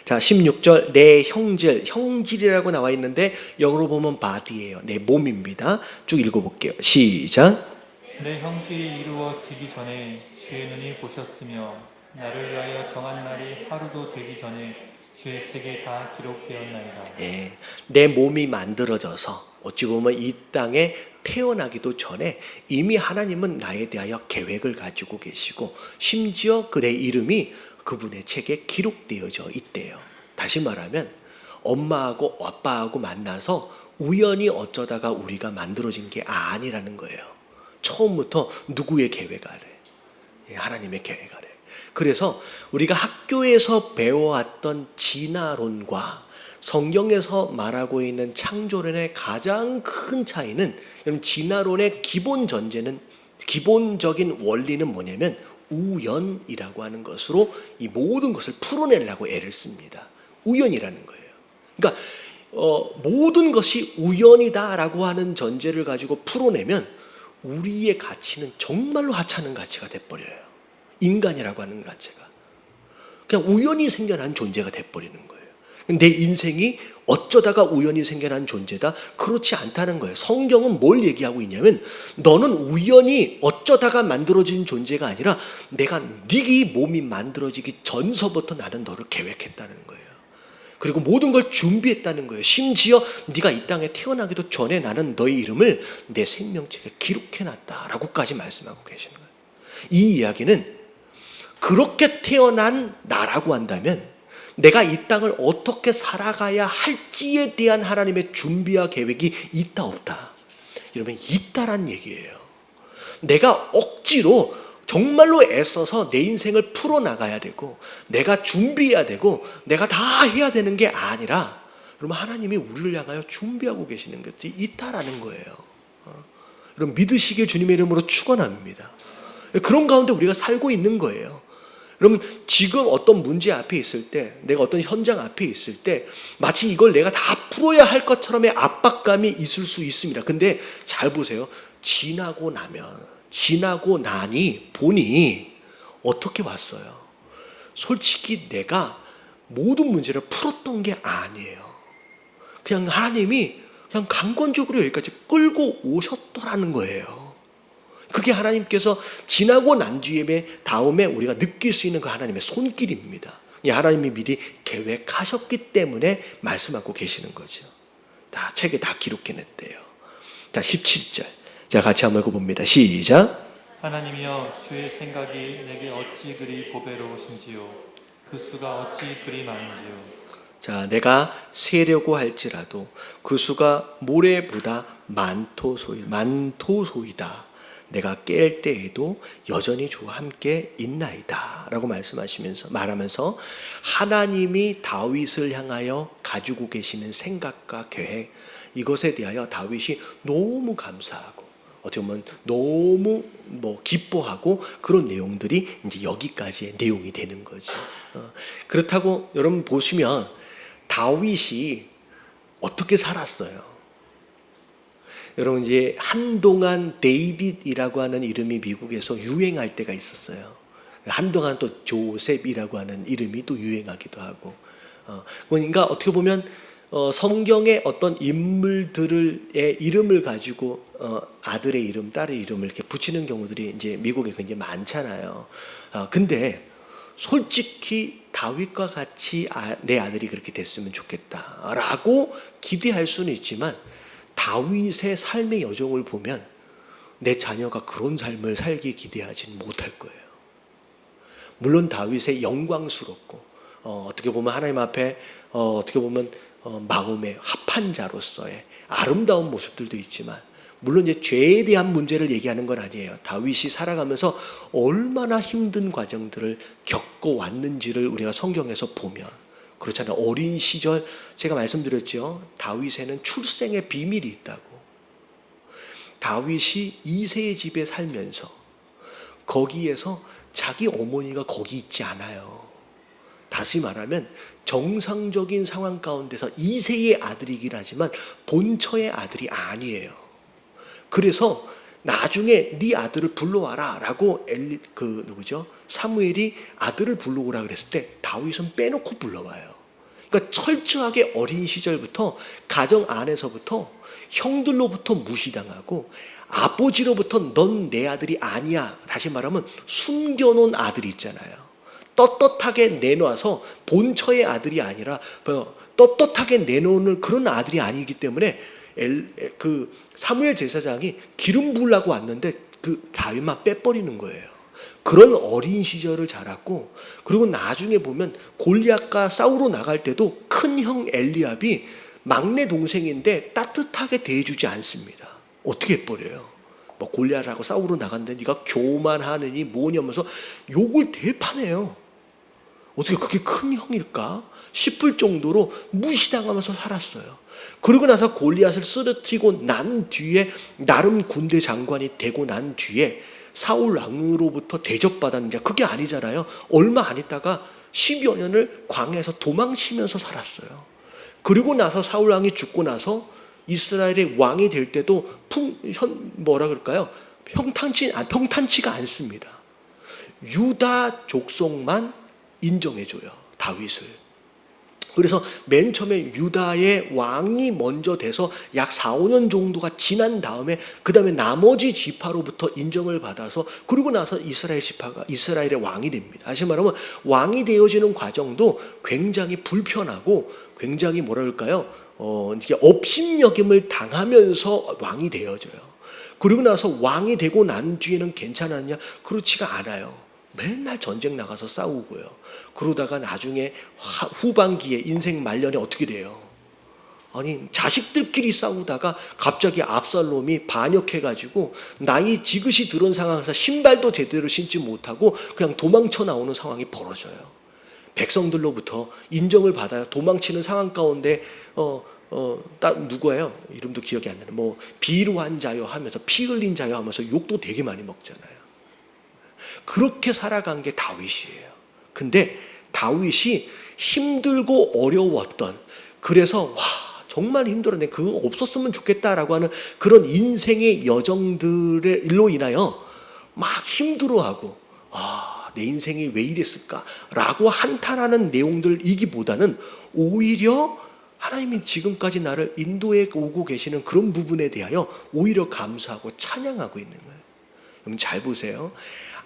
자, 16절, 내 형질, 형질이라고 나와 있는데 영어로 보면 body예요. 내 몸입니다. 쭉 읽어볼게요. 시작. 내 형질이 이루어지기 전에 주의 눈이 보셨으며 나를 위하여 정한 날이 하루도 되기 전에 주의 책에 다 기록되었나이다. 예, 내 몸이 만들어져서 어찌 보면 이 땅에 태어나기도 전에 이미 하나님은 나에 대하여 계획을 가지고 계시고, 심지어 그 내 이름이 그분의 책에 기록되어져 있대요. 다시 말하면 엄마하고 아빠하고 만나서 우연히 어쩌다가 우리가 만들어진 게 아니라는 거예요. 처음부터 누구의 계획 아래? 하나님의 계획 아래. 그래서 우리가 학교에서 배워왔던 진화론과 성경에서 말하고 있는 창조론의 가장 큰 차이는, 진화론의 기본 전제는, 기본적인 원리는 뭐냐면 우연이라고 하는 것으로 이 모든 것을 풀어내려고 애를 씁니다. 우연이라는 거예요. 그러니까 모든 것이 우연이다라고 하는 전제를 가지고 풀어내면 우리의 가치는 정말로 하찮은 가치가 돼버려요. 인간이라고 하는 가치가 그냥 우연히 생겨난 존재가 돼버리는 거예요. 내 인생이 어쩌다가 우연히 생겨난 존재다? 그렇지 않다는 거예요. 성경은 뭘 얘기하고 있냐면 너는 우연히 어쩌다가 만들어진 존재가 아니라 내가 네 몸이 만들어지기 전서부터 나는 너를 계획했다는 거예요. 그리고 모든 걸 준비했다는 거예요. 심지어 네가 이 땅에 태어나기도 전에 나는 너의 이름을 내 생명책에 기록해놨다라고까지 말씀하고 계시는 거예요. 이 이야기는 그렇게 태어난 나라고 한다면 내가 이 땅을 어떻게 살아가야 할지에 대한 하나님의 준비와 계획이 있다 없다? 이러면 있다란 얘기예요. 내가 억지로 정말로 애써서 내 인생을 풀어나가야 되고 내가 준비해야 되고 내가 다 해야 되는 게 아니라, 여러분, 하나님이 우리를 향하여 준비하고 계시는 것이 있다라는 거예요. 여러분, 믿으시길 주님의 이름으로 축원합니다. 그런 가운데 우리가 살고 있는 거예요. 여러분, 지금 어떤 문제 앞에 있을 때, 내가 어떤 현장 앞에 있을 때 마치 이걸 내가 다 풀어야 할 것처럼의 압박감이 있을 수 있습니다. 근데 잘 보세요. 지나고 나니 보니 어떻게 왔어요? 솔직히 내가 모든 문제를 풀었던 게 아니에요. 그냥 하나님이 그냥 강권적으로 여기까지 끌고 오셨더라는 거예요. 그게 하나님께서 지나고 난 뒤에 다음에 우리가 느낄 수 있는 그 하나님의 손길입니다. 하나님이 미리 계획하셨기 때문에 말씀하고 계시는 거죠. 다 책에 다 기록해냈대요. 자, 17절. 자, 같이 한번 읽어봅니다. 시작. 하나님이여, 주의 생각이 내게 어찌 그리 보배로우신지요, 그 수가 어찌 그리 많은지요. 자, 내가 세려고 할지라도 그 수가 모래보다 많도소이다 내가 깰 때에도 여전히 주와 함께 있나이다 라고 말하면서 하나님이 다윗을 향하여 가지고 계시는 생각과 계획, 이것에 대하여 다윗이 너무 감사하고 어떻게 보면 너무 기뻐하고 그런 내용들이 이제 여기까지의 내용이 되는 거죠. 그렇다고 여러분 보시면 다윗이 어떻게 살았어요? 여러분 이제 한동안 데이빗이라고 하는 이름이 미국에서 유행할 때가 있었어요. 한동안 또 조셉이라고 하는 이름이 또 유행하기도 하고. 그러니까 어떻게 보면 성경의 어떤 인물들의 이름을 가지고 아들의 이름, 딸의 이름을 이렇게 붙이는 경우들이 이제 미국에 굉장히 많잖아요. 근데 솔직히 다윗과 같이 내 아들이 그렇게 됐으면 좋겠다라고 기대할 수는 있지만 다윗의 삶의 여정을 보면 내 자녀가 그런 삶을 살기 기대하지는 못할 거예요. 물론 다윗의 영광스럽고 어떻게 보면 하나님 앞에 어떻게 보면 마음의 합한 자로서의 아름다운 모습들도 있지만 물론 이제 죄에 대한 문제를 얘기하는 건 아니에요. 다윗이 살아가면서 얼마나 힘든 과정들을 겪어왔는지를 우리가 성경에서 보면 그렇잖아요. 어린 시절 제가 말씀드렸죠. 다윗에는 출생의 비밀이 있다고. 다윗이 이새의 집에 살면서 거기에서 자기 어머니가 거기 있지 않아요. 다시 말하면 정상적인 상황 가운데서 이새의 아들이긴 하지만 본처의 아들이 아니에요. 그래서 나중에 네 아들을 불러와라 라고 사무엘이 아들을 불러오라 그랬을 때 다윗은 빼놓고 불러와요. 그러니까 철저하게 어린 시절부터 가정 안에서부터 형들로부터 무시당하고 아버지로부터 넌 내 아들이 아니야. 다시 말하면 숨겨놓은 아들이 있잖아요. 떳떳하게 내놔서 본처의 아들이 아니라 떳떳하게 내놓는 그런 아들이 아니기 때문에 사무엘 제사장이 기름 부으려고 왔는데 그 다윗만 빼버리는 거예요. 그런 어린 시절을 자랐고 그리고 나중에 보면 골리앗과 싸우러 나갈 때도 큰 형 엘리압이 막내 동생인데 따뜻하게 대해주지 않습니다. 어떻게 해버려요? 골리앗하고 싸우러 나갔는데 네가 교만하느니 뭐냐면서 욕을 대파네요. 어떻게 그게 큰 형일까 싶을 정도로 무시당하면서 살았어요. 그러고 나서 골리앗을 쓰러뜨리고 난 뒤에 나름 군대 장관이 되고 난 뒤에 사울 왕으로부터 대접받았는지 그게 아니잖아요. 얼마 안 있다가 10여 년을 광야에서 도망치면서 살았어요. 그리고 나서 사울 왕이 죽고 나서 이스라엘의 왕이 될 때도 평탄치가 않습니다. 유다 족속만 인정해줘요, 다윗을. 그래서 맨 처음에 유다의 왕이 먼저 돼서 약 4, 5년 정도가 지난 다음에 그 다음에 나머지 지파로부터 인정을 받아서 그러고 나서 이스라엘 지파가 이스라엘의 왕이 됩니다. 다시 말하면 왕이 되어지는 과정도 굉장히 불편하고 굉장히 이게 업신여김을 당하면서 왕이 되어져요. 그러고 나서 왕이 되고 난 뒤에는 괜찮았냐? 그렇지가 않아요. 맨날 전쟁 나가서 싸우고요. 그러다가 나중에 후반기에 인생 말년에 어떻게 돼요? 아니 자식들끼리 싸우다가 갑자기 압살롬이 반역해가지고 나이 지긋이 들은 상황에서 신발도 제대로 신지 못하고 그냥 도망쳐 나오는 상황이 벌어져요. 백성들로부터 인정을 받아요. 도망치는 상황 가운데 누구예요? 이름도 기억이 안 나네. 비루한 자요 하면서 피 흘린 자요 하면서 욕도 되게 많이 먹잖아요. 그렇게 살아간 게 다윗이에요. 근데 다윗이 힘들고 어려웠던 그래서 정말 힘들었네. 그거 없었으면 좋겠다라고 하는 그런 인생의 여정들의 일로 인하여 막 힘들어하고 내 인생이 왜 이랬을까라고 한탄하는 내용들이기보다는 오히려 하나님이 지금까지 나를 인도해 오고 계시는 그런 부분에 대하여 오히려 감사하고 찬양하고 있는 거예요. 여러분 잘 보세요.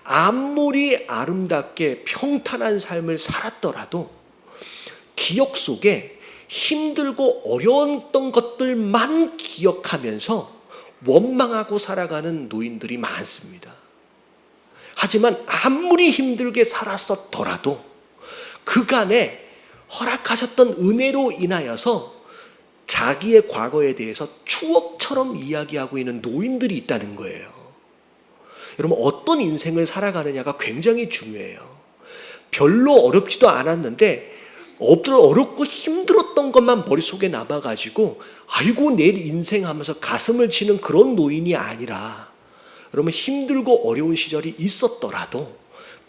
아무리 아름답게 평탄한 삶을 살았더라도 기억 속에 힘들고 어려웠던 것들만 기억하면서 원망하고 살아가는 노인들이 많습니다. 하지만 아무리 힘들게 살았었더라도 그간에 허락하셨던 은혜로 인하여서 자기의 과거에 대해서 추억처럼 이야기하고 있는 노인들이 있다는 거예요. 여러분 어떤 인생을 살아가느냐가 굉장히 중요해요. 별로 어렵지도 않았는데 어렵고 힘들었던 것만 머릿속에 남아가지고 아이고 내 인생 하면서 가슴을 치는 그런 노인이 아니라, 여러분 힘들고 어려운 시절이 있었더라도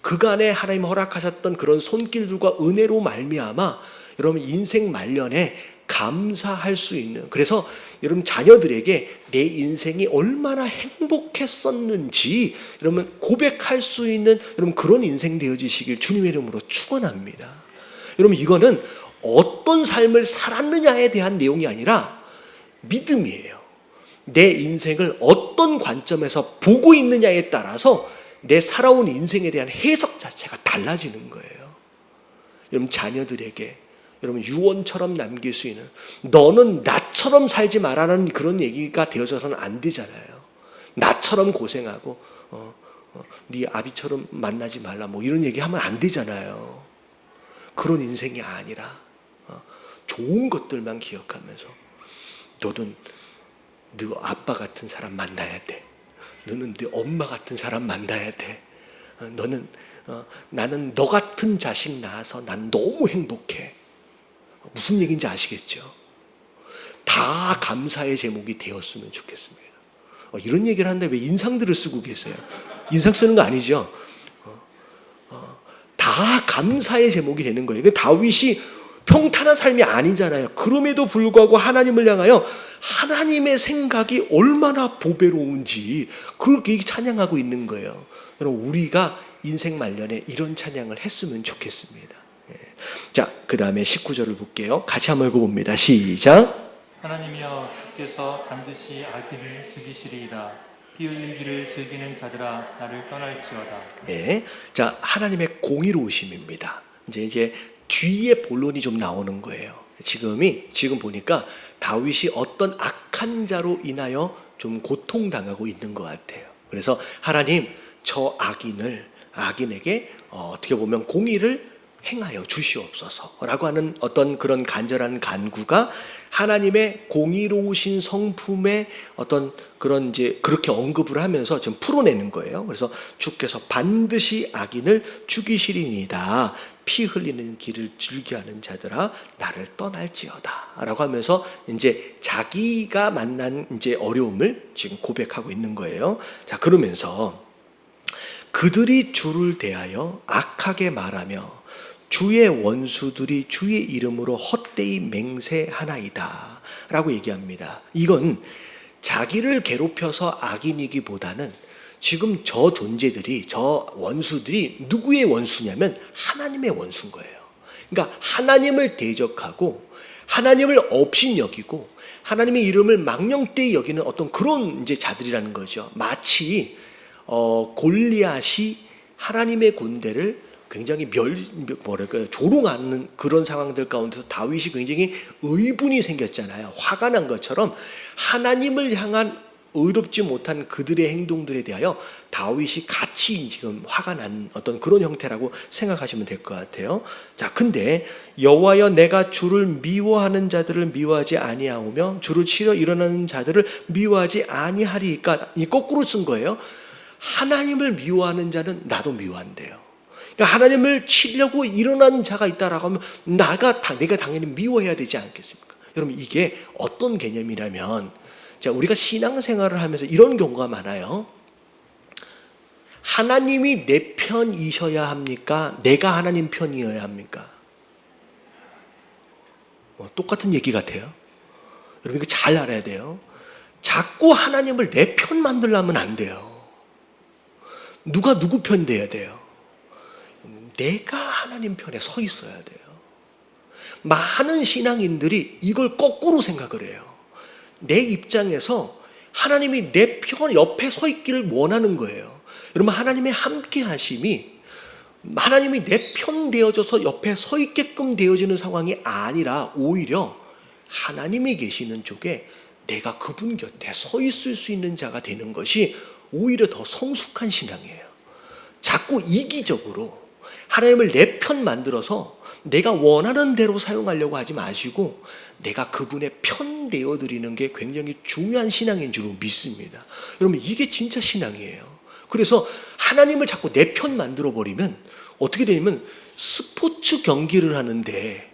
그간에 하나님 허락하셨던 그런 손길들과 은혜로 말미암아 여러분 인생 말년에 감사할 수 있는, 그래서 여러분 자녀들에게 내 인생이 얼마나 행복했었는지 여러분 고백할 수 있는 여러분 그런 인생 되어지시길 주님의 이름으로 축원합니다. 여러분 이거는 어떤 삶을 살았느냐에 대한 내용이 아니라 믿음이에요. 내 인생을 어떤 관점에서 보고 있느냐에 따라서 내 살아온 인생에 대한 해석 자체가 달라지는 거예요. 여러분 자녀들에게 여러분 유언처럼 남길 수 있는, 너는 나처럼 살지 말라는 그런 얘기가 되어져서는 안 되잖아요. 나처럼 고생하고 네 아비처럼 만나지 말라 뭐 이런 얘기하면 안 되잖아요. 그런 인생이 아니라 좋은 것들만 기억하면서 너는 너 아빠 같은 사람 만나야 돼. 너는 네 엄마 같은 사람 만나야 돼. 너는 나는 너 같은 자식 낳아서 난 너무 행복해. 무슨 얘기인지 아시겠죠? 다 감사의 제목이 되었으면 좋겠습니다. 이런 얘기를 하는데 왜 인상들을 쓰고 계세요? 인상 쓰는 거 아니죠? 다 감사의 제목이 되는 거예요. 다윗이 평탄한 삶이 아니잖아요. 그럼에도 불구하고 하나님을 향하여 하나님의 생각이 얼마나 보배로운지 그렇게 찬양하고 있는 거예요. 여러분 우리가 인생 말년에 이런 찬양을 했으면 좋겠습니다. 자, 그 다음에 19절을 볼게요. 같이 한번 읽어봅니다. 시작. 하나님이여 주께서 반드시 악인을 죽이시리이다. 피 흘리기를 즐기는 자들아 나를 떠날지어다. 예. 자, 하나님의 공의로우심입니다. 이제 뒤에 본론이 좀 나오는 거예요. 지금 보니까 다윗이 어떤 악한 자로 인하여 좀 고통당하고 있는 것 같아요. 그래서 하나님 저 악인에게 어떻게 보면 공의를 행하여 주시옵소서라고 하는 어떤 그런 간절한 간구가 하나님의 공의로우신 성품의 어떤 그런 이제 그렇게 언급을 하면서 좀 풀어내는 거예요. 그래서 주께서 반드시 악인을 죽이시리니이다. 피 흘리는 길을 즐겨하는 자들아 나를 떠날지어다라고 하면서 이제 자기가 만난 이제 어려움을 지금 고백하고 있는 거예요. 자, 그러면서 그들이 주를 대하여 악하게 말하며 주의 원수들이 주의 이름으로 헛되이 맹세하나이다 라고 얘기합니다. 이건 자기를 괴롭혀서 악인이기보다는 지금 저 존재들이, 저 원수들이 누구의 원수냐면 하나님의 원수인 거예요. 그러니까 하나님을 대적하고 하나님을 업신여기고 하나님의 이름을 망령되이 여기는 어떤 그런 이제 자들이라는 거죠. 마치 골리앗이 하나님의 군대를 굉장히 조롱하는 그런 상황들 가운데서 다윗이 굉장히 의분이 생겼잖아요. 화가 난 것처럼 하나님을 향한 의롭지 못한 그들의 행동들에 대하여 다윗이 같이 지금 화가 난 어떤 그런 형태라고 생각하시면 될 것 같아요. 자, 근데 여호와여 내가 주를 미워하는 자들을 미워하지 아니하오며 주를 치러 일어나는 자들을 미워하지 아니하리까. 이 거꾸로 쓴 거예요. 하나님을 미워하는 자는 나도 미워한대요. 그러니까 하나님을 치려고 일어난 자가 있다라고 하면 내가 당연히 미워해야 되지 않겠습니까? 여러분 이게 어떤 개념이냐면, 자, 우리가 신앙생활을 하면서 이런 경우가 많아요. 하나님이 내 편이셔야 합니까? 내가 하나님 편이어야 합니까? 똑같은 얘기 같아요. 여러분 이거 잘 알아야 돼요. 자꾸 하나님을 내 편 만들려면 안 돼요. 누가 누구 편 돼야 돼요? 내가 하나님 편에 서 있어야 돼요. 많은 신앙인들이 이걸 거꾸로 생각을 해요. 내 입장에서 하나님이 내 편 옆에 서 있기를 원하는 거예요. 여러분 하나님의 함께 하심이 하나님이 내 편 되어져서 옆에 서 있게끔 되어지는 상황이 아니라 오히려 하나님이 계시는 쪽에 내가 그분 곁에 서 있을 수 있는 자가 되는 것이 오히려 더 성숙한 신앙이에요. 자꾸 이기적으로 하나님을 내 편 만들어서 내가 원하는 대로 사용하려고 하지 마시고 내가 그분의 편 되어드리는 게 굉장히 중요한 신앙인 줄 믿습니다. 여러분 이게 진짜 신앙이에요. 그래서 하나님을 자꾸 내 편 만들어버리면 어떻게 되냐면 스포츠 경기를 하는데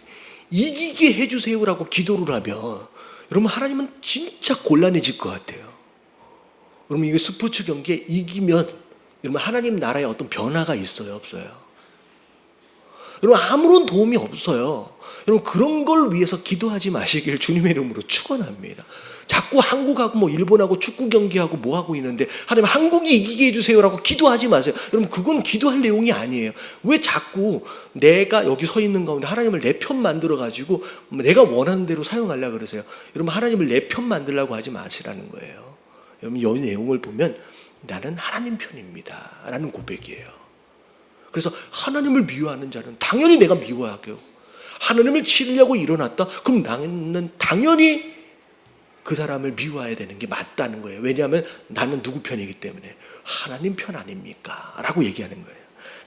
이기게 해주세요라고 기도를 하면 여러분 하나님은 진짜 곤란해질 것 같아요. 여러분 이게 스포츠 경기에 이기면 여러분 하나님 나라에 어떤 변화가 있어요, 없어요? 여러분 아무런 도움이 없어요. 여러분 그런 걸 위해서 기도하지 마시길 주님의 이름으로 축원합니다. 자꾸 한국하고 뭐 일본하고 축구 경기하고 뭐 하고 있는데 하나님 한국이 이기게 해주세요라고 기도하지 마세요. 여러분 그건 기도할 내용이 아니에요. 왜 자꾸 내가 여기 서 있는 가운데 하나님을 내 편 만들어 가지고 내가 원하는 대로 사용하려고 그러세요. 여러분 하나님을 내 편 만들려고 하지 마시라는 거예요. 여러분 이 내용을 보면 나는 하나님 편입니다 라는 고백이에요. 그래서 하나님을 미워하는 자는 당연히 내가 미워하게요. 하나님을 치려고 일어났다? 그럼 나는 당연히 그 사람을 미워해야 되는 게 맞다는 거예요. 왜냐하면 나는 누구 편이기 때문에 하나님 편 아닙니까? 라고 얘기하는 거예요.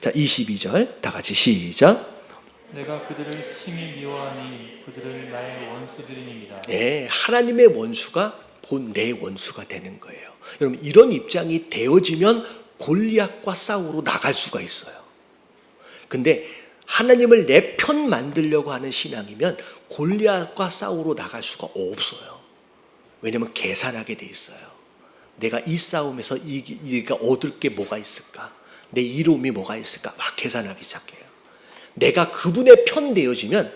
자, 22절 다 같이 시작. 내가 그들을 심히 미워하니 그들은 나의 원수들이니이다. 네, 하나님의 원수가 곧 내 원수가 되는 거예요. 여러분 이런 입장이 되어지면 골리앗과 싸우러 나갈 수가 있어요. 근데 하나님을 내 편 만들려고 하는 신앙이면 골리앗과 싸우러 나갈 수가 없어요. 왜냐하면 계산하게 돼 있어요. 내가 이 싸움에서 이가 얻을 게 뭐가 있을까? 내 이로움이 뭐가 있을까? 막 계산하기 시작해요. 내가 그분의 편 되어지면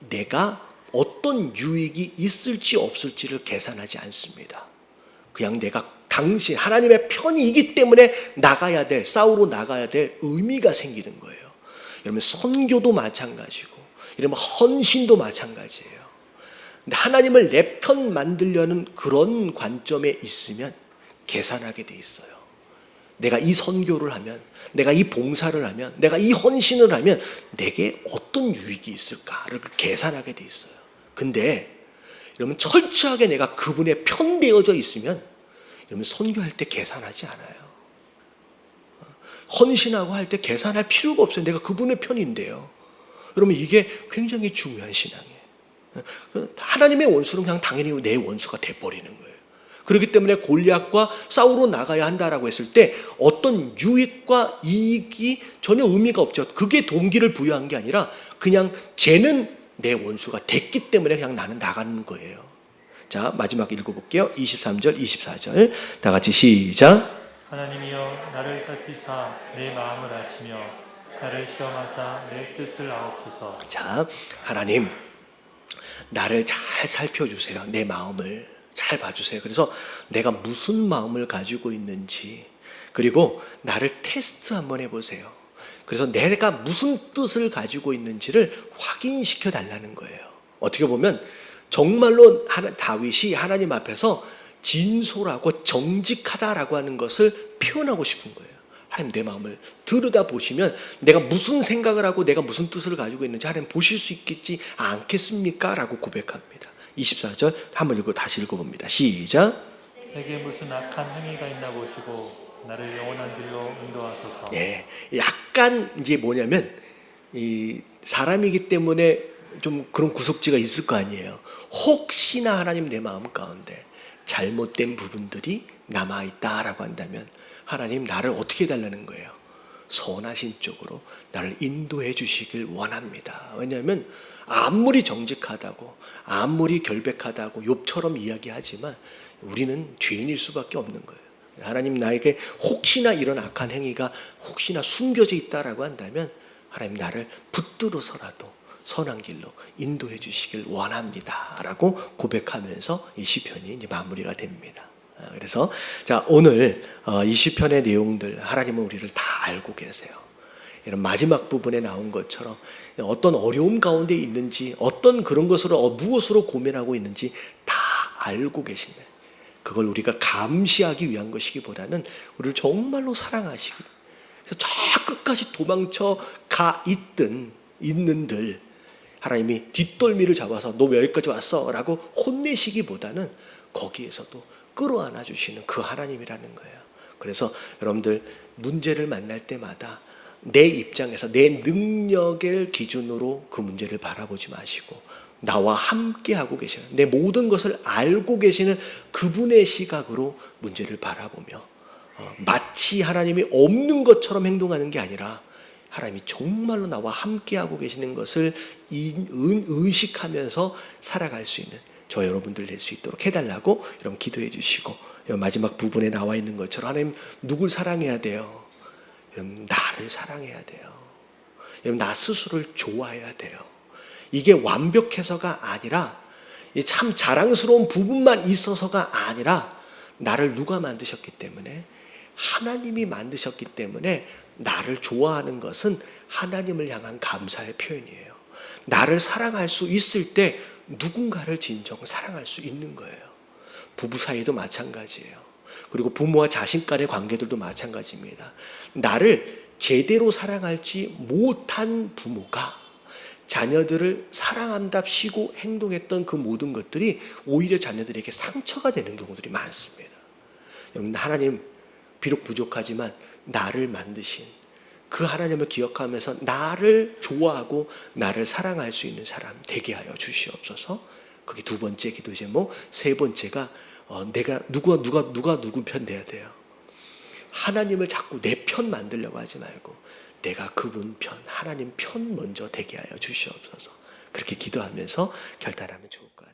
내가 어떤 유익이 있을지 없을지를 계산하지 않습니다. 그냥 내가 당신 하나님의 편이기 때문에 나가야 될, 싸우러 나가야 될 의미가 생기는 거예요. 여러분 선교도 마찬가지고 이러면 헌신도 마찬가지예요. 근데 하나님을 내 편 만들려는 그런 관점에 있으면 계산하게 돼 있어요. 내가 이 선교를 하면, 내가 이 봉사를 하면, 내가 이 헌신을 하면 내게 어떤 유익이 있을까를 계산하게 돼 있어요. 근데 여러분 철저하게 내가 그분의 편 되어져 있으면 여러분 선교할 때 계산하지 않아요. 헌신하고 할 때 계산할 필요가 없어요. 내가 그분의 편인데요. 여러분 이게 굉장히 중요한 신앙이에요. 하나님의 원수는 그냥 당연히 내 원수가 돼버리는 거예요. 그렇기 때문에 골리앗과 싸우러 나가야 한다라고 했을 때 어떤 유익과 이익이 전혀 의미가 없죠. 그게 동기를 부여한 게 아니라 그냥 쟤는 내 원수가 됐기 때문에 그냥 나는 나가는 거예요. 자, 마지막 읽어볼게요. 23절, 24절 다 같이 시작. 하나님이여 나를 살피사 내 마음을 아시며 나를 시험하사 내 뜻을 아옵소서. 자, 하나님 나를 잘 살펴주세요. 내 마음을 잘 봐주세요. 그래서 내가 무슨 마음을 가지고 있는지, 그리고 나를 테스트 한번 해보세요. 그래서 내가 무슨 뜻을 가지고 있는지를 확인시켜 달라는 거예요. 어떻게 보면 정말로 다윗이 하나님 앞에서 진솔하고 정직하다라고 하는 것을 표현하고 싶은 거예요. 하나님 내 마음을 들여다보시면 내가 무슨 생각을 하고 내가 무슨 뜻을 가지고 있는지 하나님 보실 수 있겠지 않겠습니까? 라고 고백합니다. 24절 한번 다시 읽어봅니다. 시작. 내게 무슨 악한 행위가 있나 보시고 나를 영원한 길로 인도하소서. 네, 약간 이제 뭐냐면 이 사람이기 때문에 좀 그런 구석지가 있을 거 아니에요. 혹시나 하나님 내 마음 가운데 잘못된 부분들이 남아있다라고 한다면 하나님 나를 어떻게 해달라는 거예요? 선하신 쪽으로 나를 인도해 주시길 원합니다. 왜냐하면 아무리 정직하다고 아무리 결백하다고 욥처럼 이야기하지만 우리는 죄인일 수밖에 없는 거예요. 하나님 나에게 혹시나 이런 악한 행위가 혹시나 숨겨져 있다라고 한다면 하나님 나를 붙들어서라도 선한 길로 인도해 주시길 원합니다 라고 고백하면서 이 시편이 이제 마무리가 됩니다. 그래서 자 오늘 이 시편의 내용들 하나님은 우리를 다 알고 계세요. 이런 마지막 부분에 나온 것처럼 어떤 어려움 가운데 있는지 어떤 그런 것으로 무엇으로 고민하고 있는지 다 알고 계신데 그걸 우리가 감시하기 위한 것이기보다는 우리를 정말로 사랑하시기 그래서 저 끝까지 도망쳐 가 있는들 하나님이 뒷덜미를 잡아서 너 왜 여기까지 왔어? 라고 혼내시기보다는 거기에서도 끌어안아 주시는 그 하나님이라는 거예요. 그래서 여러분들 문제를 만날 때마다 내 입장에서 내 능력을 기준으로 그 문제를 바라보지 마시고 나와 함께 하고 계시는 내 모든 것을 알고 계시는 그분의 시각으로 문제를 바라보며 마치 하나님이 없는 것처럼 행동하는 게 아니라 하나님이 정말로 나와 함께하고 계시는 것을 의식하면서 살아갈 수 있는 저 여러분들 될 수 있도록 해달라고 여러분 기도해 주시고, 마지막 부분에 나와 있는 것처럼 하나님 누굴 사랑해야 돼요? 여러분 나를 사랑해야 돼요. 여러분 나 스스로를 좋아해야 돼요. 이게 완벽해서가 아니라, 참 자랑스러운 부분만 있어서가 아니라, 나를 누가 만드셨기 때문에, 하나님이 만드셨기 때문에 나를 좋아하는 것은 하나님을 향한 감사의 표현이에요. 나를 사랑할 수 있을 때 누군가를 진정 사랑할 수 있는 거예요. 부부 사이도 마찬가지예요. 그리고 부모와 자식 간의 관계들도 마찬가지입니다. 나를 제대로 사랑하지 못한 부모가 자녀들을 사랑한답시고 행동했던 그 모든 것들이 오히려 자녀들에게 상처가 되는 경우들이 많습니다. 여러분, 하나님 비록 부족하지만 나를 만드신 그 하나님을 기억하면서 나를 좋아하고 나를 사랑할 수 있는 사람 되게 하여 주시옵소서. 그게 두 번째 기도 제목. 세 번째가 내가 누구 편 돼야 돼요. 하나님을 자꾸 내 편 만들려고 하지 말고 내가 그분 편, 하나님 편 먼저 되게 하여 주시옵소서. 그렇게 기도하면서 결단하면 좋을 것 같아요.